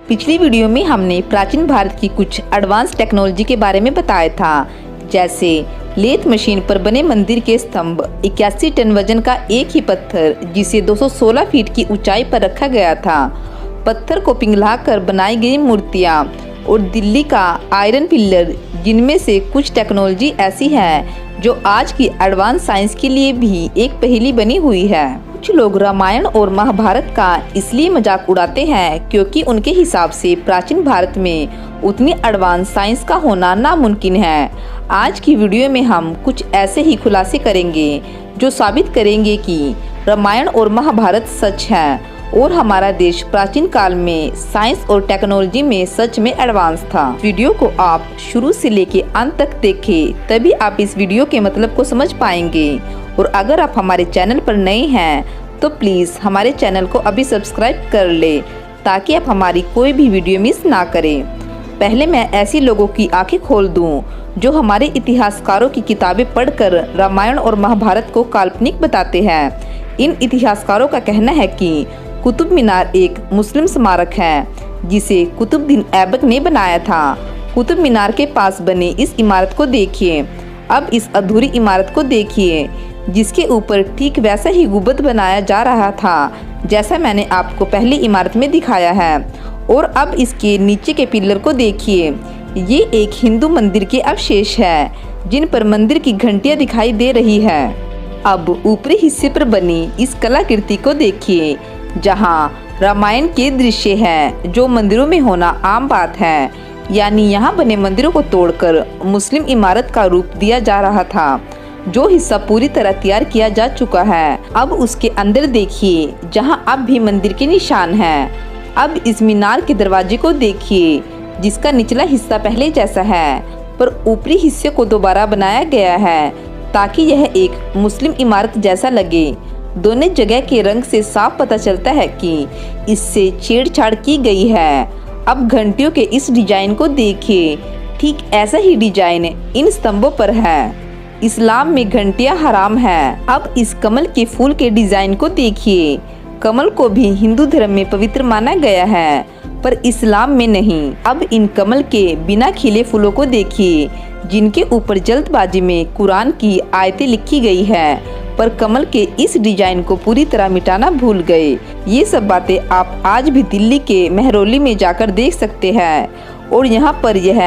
पिछली वीडियो में हमने प्राचीन भारत की कुछ एडवांस टेक्नोलॉजी के बारे में बताया था, जैसे लेथ मशीन पर बने मंदिर के स्तंभ, 81 टन वजन का एक ही पत्थर जिसे 216 फीट की ऊंचाई पर रखा गया था, पत्थर को पिघलाकर बनाई गई मूर्तियाँ और दिल्ली का आयरन पिलर, जिनमें से कुछ टेक्नोलॉजी ऐसी है जो आज की एडवांस साइंस के लिए भी एक पहेली बनी हुई है। कुछ लोग रामायण और महाभारत का इसलिए मजाक उड़ाते हैं क्योंकि उनके हिसाब से प्राचीन भारत में उतनी एडवांस साइंस का होना नामुमकिन है। आज की वीडियो में हम कुछ ऐसे ही खुलासे करेंगे जो साबित करेंगे कि रामायण और महाभारत सच है और हमारा देश प्राचीन काल में साइंस और टेक्नोलॉजी में सच में एडवांस था। वीडियो को आप शुरू से लेके अंत तक देखें, तभी आप इस वीडियो के मतलब को समझ पाएंगे। और अगर आप हमारे चैनल पर नए हैं तो प्लीज़ हमारे चैनल को अभी सब्सक्राइब कर ले ताकि आप हमारी कोई भी वीडियो मिस ना करें। पहले मैं ऐसी लोगों की आंखें खोल दूं जो हमारे इतिहासकारों की किताबें पढ़कर रामायण और महाभारत को काल्पनिक बताते हैं। इन इतिहासकारों का कहना है कि कुतुब मीनार एक मुस्लिम स्मारक है जिसे कुतुबुद्दीन ऐबक ने बनाया था। कुतुब मीनार के पास बने इस इमारत को देखिए। अब इस अधूरी इमारत को देखिए जिसके ऊपर ठीक वैसा ही गुंबद बनाया जा रहा था जैसा मैंने आपको पहली इमारत में दिखाया है। और अब इसके नीचे के पिलर को देखिए, ये एक हिंदू मंदिर के अवशेष है जिन पर मंदिर की घंटियां दिखाई दे रही है। अब ऊपरी हिस्से पर बनी इस कलाकृति को देखिए जहां रामायण के दृश्य हैं जो मंदिरों में होना आम बात है, यानी यहाँ बने मंदिरों को तोड़कर मुस्लिम इमारत का रूप दिया जा रहा था जो हिस्सा पूरी तरह तैयार किया जा चुका है। अब उसके अंदर देखिए जहाँ अब भी मंदिर के निशान हैं। अब इस मीनार के दरवाजे को देखिए जिसका निचला हिस्सा पहले जैसा है पर ऊपरी हिस्से को दोबारा बनाया गया है ताकि यह एक मुस्लिम इमारत जैसा लगे। दोनों जगह के रंग से साफ पता चलता है कि इससे छेड़छाड़ की गई है। अब घंटियों के इस डिजाइन को देखिए, ठीक ऐसा ही डिजाइन इन स्तंभों पर है। इस्लाम में घंटियां हराम हैं। अब इस कमल के फूल के डिजाइन को देखिए। कमल को भी हिंदू धर्म में पवित्र माना गया है पर इस्लाम में नहीं। अब इन कमल के बिना खिले फूलों को देखिए जिनके ऊपर जल्दबाजी में कुरान की आयतें लिखी गई है पर कमल के इस डिजाइन को पूरी तरह मिटाना भूल गए। ये सब बातें आप आज भी दिल्ली के मेहरौली में जाकर देख सकते हैं। और यहाँ पर यह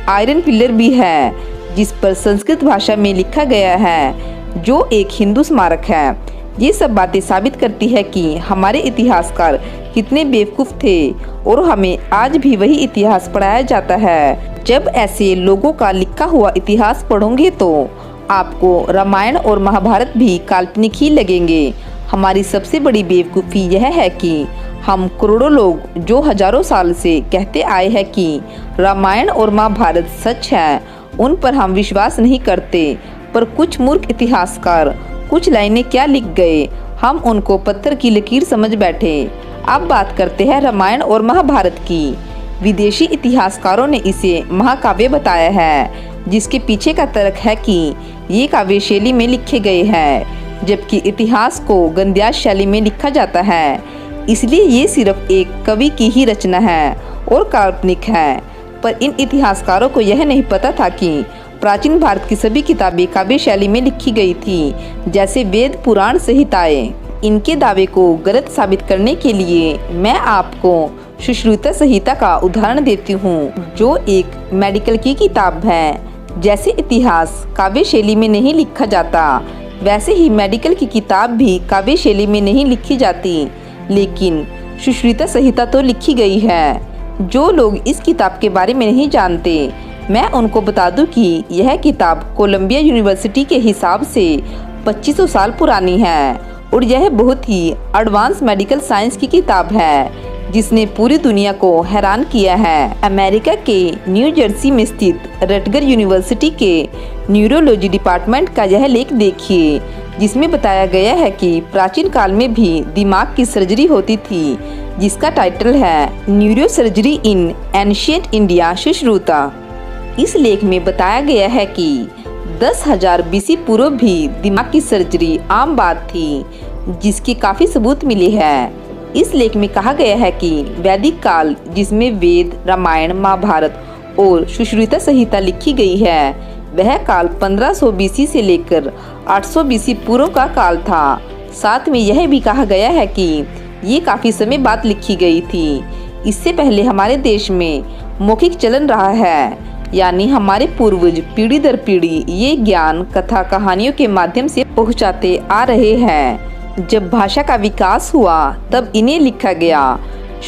आयरन पिलर भी है जिस पर संस्कृत भाषा में लिखा गया है जो एक हिंदू स्मारक है। ये सब बातें साबित करती है कि हमारे इतिहासकार कितने बेवकूफ़ थे और हमें आज भी वही इतिहास पढ़ाया जाता है। जब ऐसे लोगों का लिखा हुआ इतिहास पढ़ोगे तो आपको रामायण और महाभारत भी काल्पनिक ही लगेंगे। हमारी सबसे बड़ी बेवकूफ़ी यह है कि हम करोड़ों लोग जो हजारों साल से कहते आए हैं कि रामायण और महाभारत सच है, उन पर हम विश्वास नहीं करते। पर कुछ मूर्ख इतिहासकार कुछ लाइनें क्या लिख गए, हम उनको पत्थर की लकीर समझ बैठे। अब बात करते हैं रामायण और महाभारत की। विदेशी इतिहासकारों ने इसे महाकाव्य बताया है जिसके पीछे का तर्क है कि ये काव्य शैली में लिखे गए हैं जबकि इतिहास को गद्याश शैली में लिखा जाता है, इसलिए ये सिर्फ एक कवि की ही रचना है और काल्पनिक है। पर इन इतिहासकारों को यह नहीं पता था कि प्राचीन भारत की सभी किताबें काव्य शैली में लिखी गई थी, जैसे वेद, पुराण, संहिताएं। इनके दावे को गलत साबित करने के लिए मैं आपको सुश्रुता संहिता का उदाहरण देती हूँ जो एक मेडिकल की किताब है। जैसे इतिहास काव्य शैली में नहीं लिखा जाता वैसे ही मेडिकल की किताब भी काव्य शैली में नहीं लिखी जाती, लेकिन सुश्रुता संहिता तो लिखी गई है। जो लोग इस किताब के बारे में नहीं जानते मैं उनको बता दूं कि यह किताब कोलंबिया यूनिवर्सिटी के हिसाब से 2500 साल पुरानी है और यह बहुत ही एडवांस मेडिकल साइंस की किताब है जिसने पूरी दुनिया को हैरान किया है। अमेरिका के न्यू जर्सी में स्थित रटगर यूनिवर्सिटी के न्यूरोलॉजी डिपार्टमेंट का यह लेख देखिए जिसमें बताया गया है कि प्राचीन काल में भी दिमाग की सर्जरी होती थी जिसका टाइटल है neuro surgery in ancient India Sushruta. इस लेख में बताया गया है कि 10,000 BC पूर्व भी दिमाग की सर्जरी आम बात थी जिसके काफ़ी सबूत मिले हैं। इस लेख में कहा गया है कि वैदिक काल, जिसमें वेद, रामायण, महाभारत और सुश्रुता संहिता लिखी गई है, वह काल 1500 बीसी से लेकर 800 बीसी पूर्व का काल था। साथ में यह भी कहा गया है कि ये काफी समय बाद लिखी गई थी। इससे पहले हमारे देश में मौखिक चलन रहा है, यानी हमारे पूर्वज पीढ़ी दर पीढ़ी ये ज्ञान कथा कहानियों के माध्यम से पहुंचाते आ रहे हैं। जब भाषा का विकास हुआ तब इन्हें लिखा गया।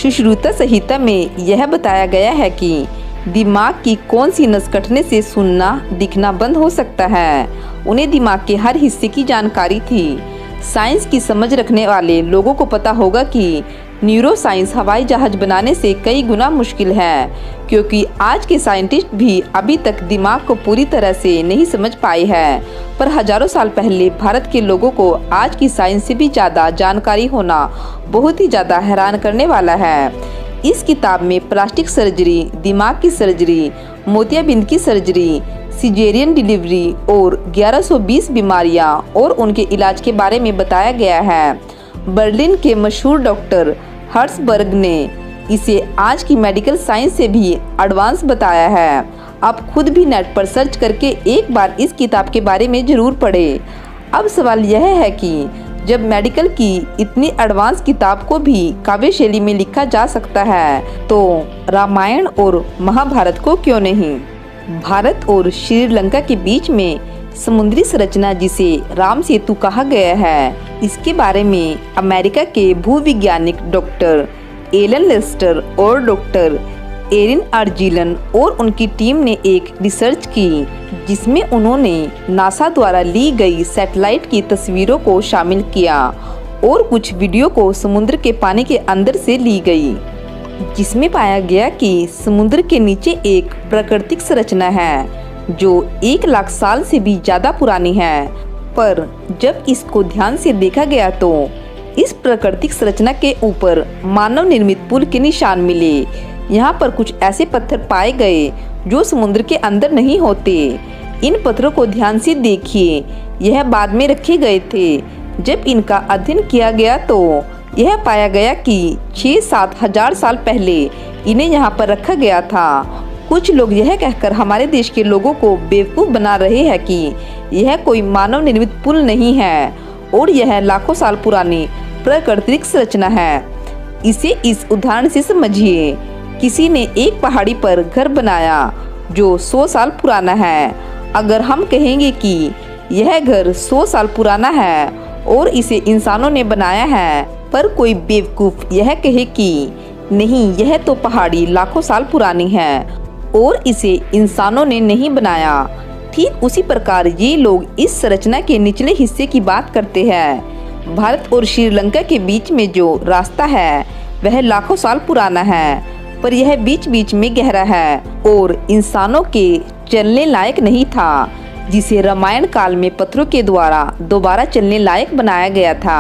सुश्रुता संहिता में यह बताया गया है कि दिमाग की कौन सी नस कटने से सुनना दिखना बंद हो सकता है। उन्हें दिमाग के हर हिस्से की जानकारी थी। साइंस की समझ रखने वाले लोगों को पता होगा कि न्यूरो साइंस हवाई जहाज बनाने से कई गुना मुश्किल है, क्योंकि आज के साइंटिस्ट भी अभी तक दिमाग को पूरी तरह से नहीं समझ पाए हैं। पर हजारों साल पहले भारत के लोगों को आज की साइंस से भी ज़्यादा जानकारी होना बहुत ही ज़्यादा हैरान करने वाला है। इस किताब में प्लास्टिक सर्जरी, दिमाग की सर्जरी, मोतियाबिंद की सर्जरी, सिजेरियन डिलीवरी और 1120 बीमारियां और उनके इलाज के बारे में बताया गया है। बर्लिन के मशहूर डॉक्टर हर्ट्सबर्ग ने इसे आज की मेडिकल साइंस से भी एडवांस बताया है। आप खुद भी नेट पर सर्च करके एक बार इस किताब के बारे में ज़रूर पढ़ें। अब सवाल यह है कि जब मेडिकल की इतनी एडवांस किताब को भी काव्य शैली में लिखा जा सकता है, तो रामायण और महाभारत को क्यों नहीं? भारत और श्रीलंका के बीच में समुद्री संरचना, जिसे राम सेतु कहा गया है, इसके बारे में अमेरिका के भूविज्ञानिक डॉक्टर एलन लेस्टर और डॉक्टर एरिन आर्जिलन और उनकी टीम ने एक रिसर्च की, जिसमें उन्होंने नासा द्वारा ली गई सैटेलाइट की तस्वीरों को शामिल किया और कुछ वीडियो को समुद्र के पानी के अंदर से ली गई, जिसमें पाया गया कि समुद्र के नीचे एक प्राकृतिक संरचना है जो 1 लाख साल से भी ज़्यादा पुरानी है। पर जब इसको ध्यान से देखा गया तो इस प्राकृतिक संरचना के ऊपर मानव निर्मित पुल के निशान मिले। यहाँ पर कुछ ऐसे पत्थर पाए गए जो समुद्र के अंदर नहीं होते। इन पत्थरों को ध्यान से देखिए, यह बाद में रखे गए थे। जब इनका अध्ययन किया गया तो यह पाया गया कि 6-7 हजार साल पहले इन्हें यहाँ पर रखा गया था। कुछ लोग यह कहकर हमारे देश के लोगों को बेवकूफ़ बना रहे हैं कि यह कोई मानव निर्मित पुल नहीं है और यह लाखों साल पुरानी प्राकृतिक संरचना है। इसे इस उदाहरण से समझिए। किसी ने एक पहाड़ी पर घर बनाया जो 100 साल पुराना है। अगर हम कहेंगे कि यह घर 100 साल पुराना है और इसे इंसानों ने बनाया है, पर कोई बेवकूफ़ यह कहे कि नहीं, यह तो पहाड़ी लाखों साल पुरानी है और इसे इंसानों ने नहीं बनाया। ठीक उसी प्रकार ये लोग इस संरचना के निचले हिस्से की बात करते हैं। भारत और श्रीलंका के बीच में जो रास्ता है वह लाखों साल पुराना है, पर यह बीच बीच में गहरा है और इंसानों के चलने लायक नहीं था, जिसे रामायण काल में पत्थरों के द्वारा दोबारा चलने लायक बनाया गया था।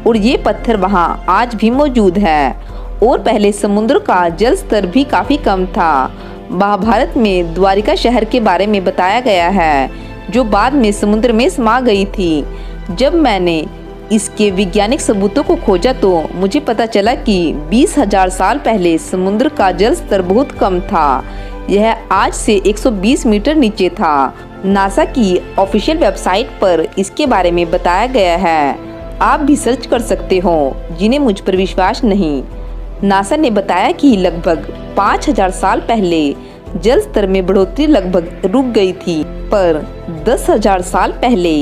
और ये पत्थर वहाँ आज भी मौजूद है। और पहले समुद्र का जल स्तर भी काफ़ी कम था। महाभारत में द्वारिका शहर के बारे में बताया गया है, जो बाद में समुद्र में समा गई थी। जब मैंने इसके वैज्ञानिक सबूतों को खोजा तो मुझे पता चला कि 20,000 साल पहले समुद्र का जल स्तर बहुत कम था। यह आज से 120 मीटर नीचे था। नासा की ऑफिशियल वेबसाइट पर इसके बारे में बताया गया है। आप भी सर्च कर सकते हो जिन्हें मुझ पर विश्वास नहीं। नासा ने बताया कि लगभग 5,000 साल पहले जल स्तर में बढ़ोतरी लगभग रुक गई थी, पर 10,000 साल पहले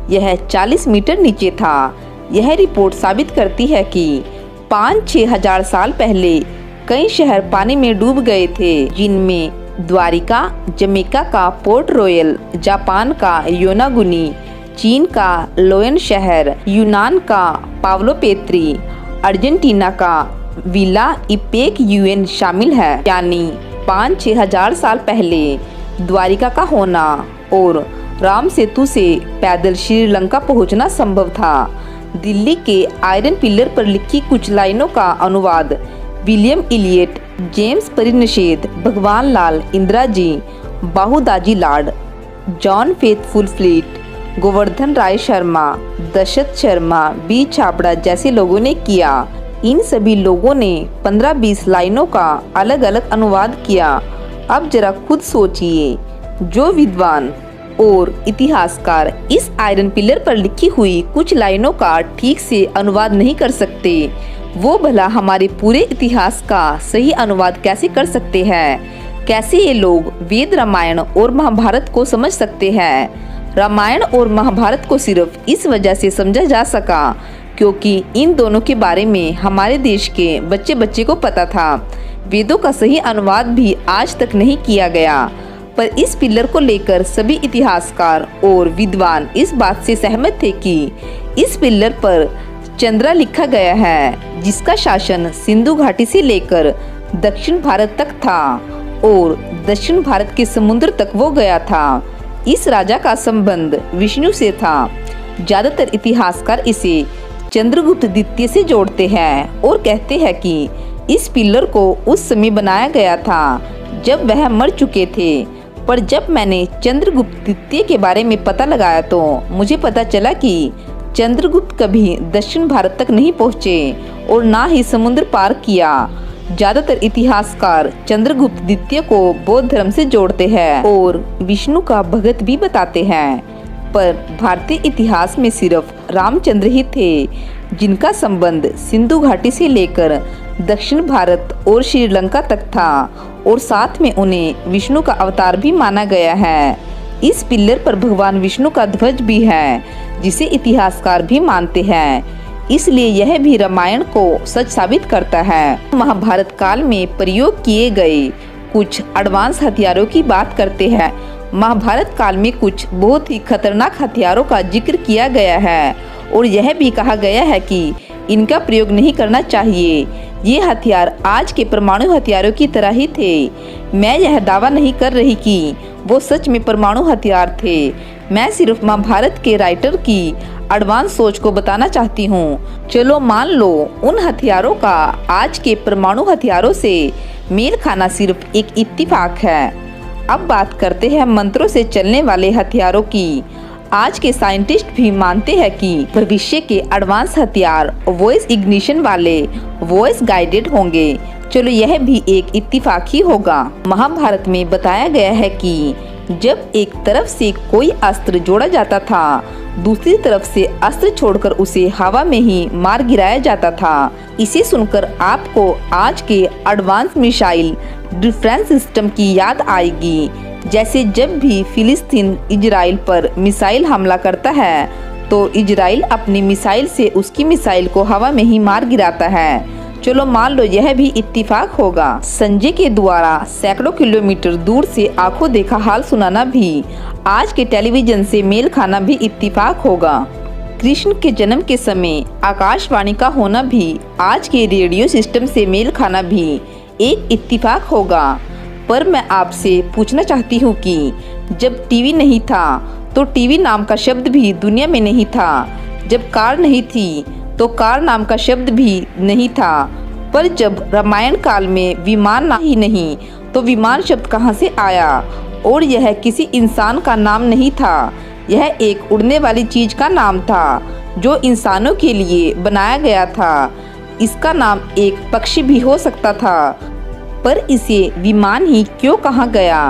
यह 40 मीटर नीचे था। यह रिपोर्ट साबित करती है कि 5-6 हजार साल पहले कई शहर पानी में डूब गए थे, जिनमें द्वारिका, जमैका का पोर्ट रॉयल, जापान का योनागुनी, चीन का लोयन शहर, यूनान का पावलोपेत्री, अर्जेंटीना का विला इपेक यूएन शामिल है। यानी 5-6 हजार साल पहले द्वारिका का होना और राम सेतु से पैदल श्रीलंका पहुंचना संभव था। दिल्ली के आयरन पिलर पर लिखी कुछ लाइनों का अनुवाद विलियम इलियट, जेम्स परिनिषेध, भगवान लाल, इंदिरा जी, बाहुदाजी लाड, John faithful fleet, Govardhan Rai Sharma, Dasharath Sharma, B Chhabra जैसे लोगों ने किया। इन सभी लोगों ने 15-20 लाइनों का अलग अलग अनुवाद किया। अब जरा खुद सोचिए, जो विद्वान और इतिहासकार इस आयरन पिलर पर लिखी हुई कुछ लाइनों का ठीक से अनुवाद नहीं कर सकते, वो भला हमारे पूरे इतिहास का सही अनुवाद कैसे कर सकते हैं? कैसे ये लोग वेद, रामायण और महाभारत को समझ सकते हैं? रामायण और महाभारत को सिर्फ इस वजह से समझा जा सका क्योंकि इन दोनों के बारे में हमारे देश के बच्चे बच्चे को पता था। वेदों का सही अनुवाद भी आज तक नहीं किया गया, पर इस पिलर को लेकर सभी इतिहासकार और विद्वान इस बात से सहमत थे कि इस पिलर पर चंद्रा लिखा गया है, जिसका शासन सिंधु घाटी से लेकर दक्षिण भारत तक था और दक्षिण भारत के समुद्र तक वो गया था। इस राजा का संबंध विष्णु से था। ज्यादातर इतिहासकार इसे चंद्रगुप्त द्वितीय से जोड़ते हैं और कहते हैं कि इस पिलर को उस समय बनाया गया था जब वह मर चुके थे। पर जब मैंने चंद्रगुप्त द्वितीय के बारे में पता लगाया तो मुझे पता चला कि चंद्रगुप्त कभी दक्षिण भारत तक नहीं पहुँचे और ना ही समुद्र पार किया। ज्यादातर इतिहासकार चंद्रगुप्त द्वितीय को बौद्ध धर्म से जोड़ते हैं और विष्णु का भगत भी बताते हैं, पर भारतीय इतिहास में सिर्फ रामचंद्र ही थे जिनका संबंध सिंधु घाटी से लेकर दक्षिण भारत और श्रीलंका तक था और साथ में उन्हें विष्णु का अवतार भी माना गया है। इस पिलर पर भगवान विष्णु का ध्वज भी है, जिसे इतिहासकार भी मानते हैं, इसलिए यह भी रामायण को सच साबित करता है। महाभारत काल में प्रयोग किए गए कुछ एडवांस हथियारों की बात करते हैं। महाभारत काल में कुछ बहुत ही खतरनाक हथियारों का जिक्र किया गया है और यह भी कहा गया है कि इनका प्रयोग नहीं करना चाहिए। ये हथियार आज के परमाणु हथियारों की तरह ही थे। मैं यह दावा नहीं कर रही कि वो सच में परमाणु हथियार थे, मैं सिर्फ महाभारत के राइटर की एडवांस सोच को बताना चाहती हूँ। चलो मान लो उन हथियारों का आज के परमाणु हथियारों से मेल खाना सिर्फ एक इत्तेफाक है। अब बात करते हैं मंत्रों से चलने वाले हथियारों की। आज के साइंटिस्ट भी मानते हैं कि भविष्य के एडवांस हथियार वॉइस इग्निशन वाले वॉइस गाइडेड होंगे। चलो यह भी एक इत्तेफाक ही होगा। महाभारत में बताया गया है कि जब एक तरफ से कोई अस्त्र जोड़ा जाता था, दूसरी तरफ से अस्त्र छोड़कर उसे हवा में ही मार गिराया जाता था। इसे सुनकर आपको आज के एडवांस मिसाइल डिफेंस सिस्टम की याद आएगी। जैसे जब भी फिलिस्तीन इजराइल पर मिसाइल हमला करता है तो इजराइल अपनी मिसाइल से उसकी मिसाइल को हवा में ही मार गिराता है। चलो मान लो यह भी इत्तेफाक होगा। संजय के द्वारा सैकड़ों किलोमीटर दूर से आंखों देखा हाल सुनाना भी आज के टेलीविजन से मेल खाना भी इत्तेफाक होगा। कृष्ण के जन्म के समय आकाशवाणी का होना भी आज के रेडियो सिस्टम से मेल खाना भी एक इत्तेफाक होगा। पर मैं आपसे पूछना चाहती हूँ कि जब टीवी नहीं था तो टीवी नाम का शब्द भी दुनिया में नहीं था। जब कार नहीं थी तो कार नाम का शब्द भी नहीं था। पर जब रामायण काल में विमान ही नहीं तो विमान शब्द कहाँ से आया? और यह किसी इंसान का नाम नहीं था, यह एक उड़ने वाली चीज का नाम था जो इंसानों के लिए बनाया गया था। इसका नाम एक पक्षी भी हो सकता था, पर इसे विमान ही क्यों कहा गया?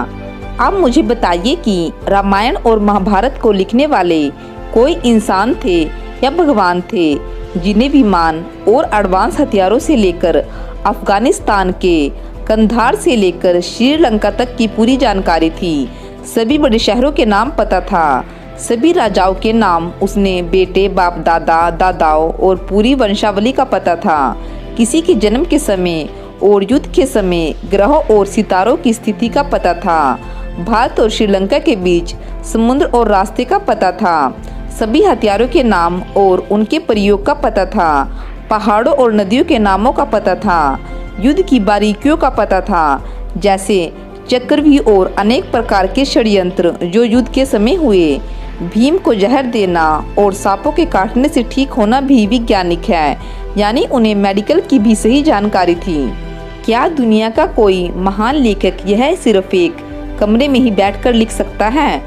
अब मुझे बताइए कि रामायण और महाभारत को लिखने वाले कोई इंसान थे या भगवान थे जिन्हें विमान और एडवांस हथियारों से लेकर अफगानिस्तान के कंधार से लेकर श्रीलंका तक की पूरी जानकारी थी। सभी बड़े शहरों के नाम पता था, सभी राजाओं के नाम उसने बेटे, बाप, दादा, दादाओं और पूरी वंशावली का पता था। किसी के जन्म के समय और युद्ध के समय ग्रहों और सितारों की स्थिति का पता था। भारत और श्रीलंका के बीच समुद्र और रास्ते का पता था। सभी हथियारों के नाम और उनके प्रयोग का पता था। पहाड़ों और नदियों के नामों का पता था। युद्ध की बारीकियों का पता था, जैसे चक्रव्यूह और अनेक प्रकार के षड्यंत्र जो युद्ध के समय हुए। भीम को जहर देना और सांपों के काटने से ठीक होना भी वैज्ञानिक है, यानी उन्हें मेडिकल की भी सही जानकारी थी। क्या दुनिया का कोई महान लेखक यह सिर्फ एक कमरे में ही बैठकर लिख सकता है?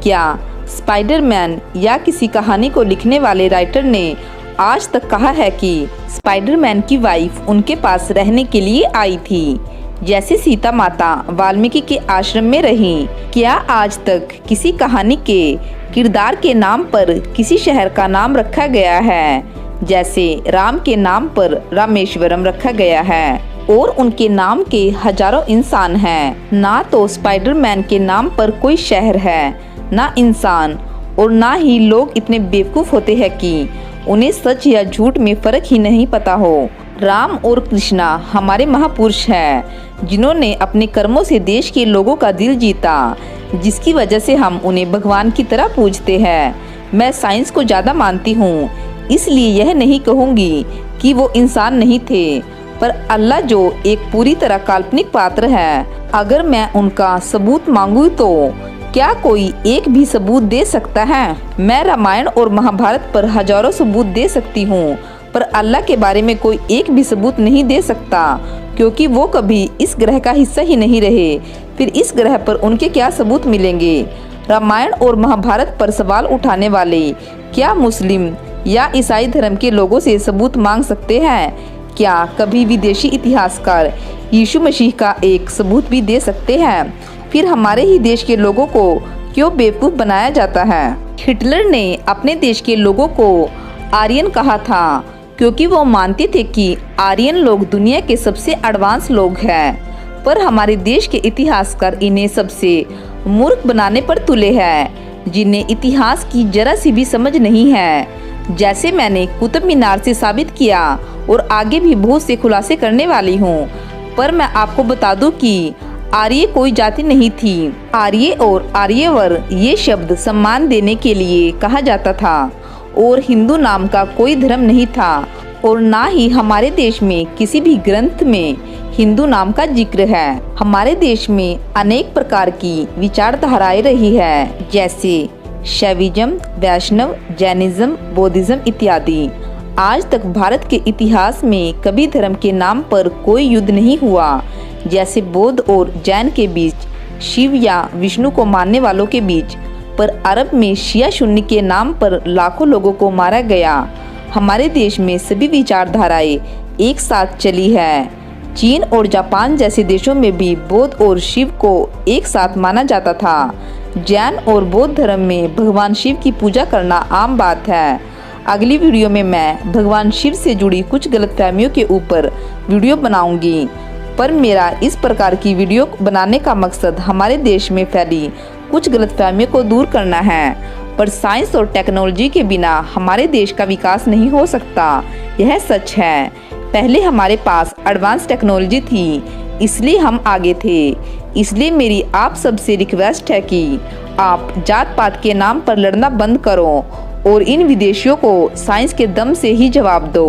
क्या स्पाइडरमैन या किसी कहानी को लिखने वाले राइटर ने आज तक कहा है कि स्पाइडरमैन की वाइफ उनके पास रहने के लिए आई थी, जैसे सीता माता वाल्मीकि के आश्रम में रही। क्या आज तक किसी कहानी के किरदार के नाम पर किसी शहर का नाम रखा गया है, जैसे राम के नाम पर रामेश्वरम रखा गया है और उनके नाम के हजारों इंसान हैं। ना तो स्पाइडरमैन के नाम पर कोई शहर है, ना इंसान, और ना ही लोग इतने बेवकूफ होते हैं कि उन्हें सच या झूठ में फर्क ही नहीं पता हो। राम और कृष्णा हमारे महापुरुष हैं, जिन्होंने अपने कर्मों से देश के लोगों का दिल जीता, जिसकी वजह से हम उन्हें भगवान की तरह पूजते हैं। मैं साइंस को ज़्यादा मानती हूँ, इसलिए यह नहीं कहूँगी कि वो इंसान नहीं थे, पर अल्लाह जो एक पूरी तरह काल्पनिक पात्र है, अगर मैं उनका सबूत मांगूँ तो क्या कोई एक भी सबूत दे सकता है? मैं रामायण और महाभारत पर हजारों सबूत दे सकती हूँ, पर अल्लाह के बारे में कोई एक भी सबूत नहीं दे सकता, क्योंकि वो कभी इस ग्रह का हिस्सा ही नहीं रहे। फिर इस ग्रह पर उनके क्या सबूत मिलेंगे? रामायण और महाभारत पर सवाल उठाने वाले क्या मुस्लिम या ईसाई धर्म के लोगों से सबूत मांग सकते हैं? क्या कभी विदेशी इतिहासकार यीशु मसीह का एक सबूत भी दे सकते हैं? फिर हमारे ही देश के लोगों को क्यों बेवकूफ़ बनाया जाता है? हिटलर ने अपने देश के लोगों को आर्यन कहा था, क्योंकि वो मानते थे कि आर्यन लोग दुनिया के सबसे एडवांस लोग हैं। पर हमारे देश के इतिहासकार इन्हें सबसे मूर्ख बनाने पर तुले हैं, जिन्हें इतिहास की जरा सी भी समझ नहीं है। जैसे मैंने कुतुब मीनार से साबित किया और आगे भी बहुत से खुलासे करने वाली हूँ। पर मैं आपको बता दूं कि आर्य कोई जाति नहीं थी। आर्य और आर्यवर ये शब्द सम्मान देने के लिए कहा जाता था, और हिंदू नाम का कोई धर्म नहीं था, और ना ही हमारे देश में किसी भी ग्रंथ में हिंदू नाम का जिक्र है। हमारे देश में अनेक प्रकार की विचारधाराएं रही है, जैसे शैविज्म, वैष्णव, जैनिज्म, बौद्धिज्म इत्यादि। आज तक भारत के इतिहास में कभी धर्म के नाम पर कोई युद्ध नहीं हुआ, जैसे बौद्ध और जैन के बीच, शिव या विष्णु को मानने वालों के बीच। पर अरब में शिया सुन्नी के नाम पर लाखों लोगों को मारा गया। हमारे देश में सभी विचारधाराएं एक साथ चली है। चीन और जापान जैसे देशों में भी बौद्ध और शिव को एक साथ माना जाता था। जैन और बौद्ध धर्म में भगवान शिव की पूजा करना आम बात है। अगली वीडियो में मैं भगवान शिव से जुड़ी कुछ गलतफहमियों के ऊपर वीडियो बनाऊंगी। पर मेरा इस प्रकार की वीडियो बनाने का मकसद हमारे देश में फैली कुछ गलतफहमियों को दूर करना है। पर साइंस और टेक्नोलॉजी के बिना हमारे देश का विकास नहीं हो सकता, यह सच है। पहले हमारे पास एडवांस टेक्नोलॉजी थी, इसलिए हम आगे थे। इसलिए मेरी आप सबसे रिक्वेस्ट है कि आप जात पात के नाम पर लड़ना बंद करो और इन विदेशियों को साइंस के दम से ही जवाब दो।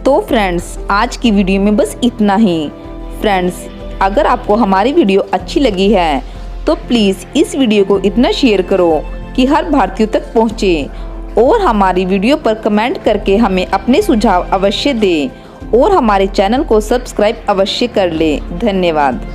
तो फ्रेंड्स, आज की वीडियो में बस इतना ही। फ्रेंड्स, अगर आपको हमारी वीडियो अच्छी लगी है तो प्लीज़ इस वीडियो को इतना शेयर करो कि हर भारतीय तक पहुँचे, और हमारी वीडियो पर कमेंट करके हमें अपने सुझाव अवश्य दें, और हमारे चैनल को सब्सक्राइब अवश्य कर लें। धन्यवाद।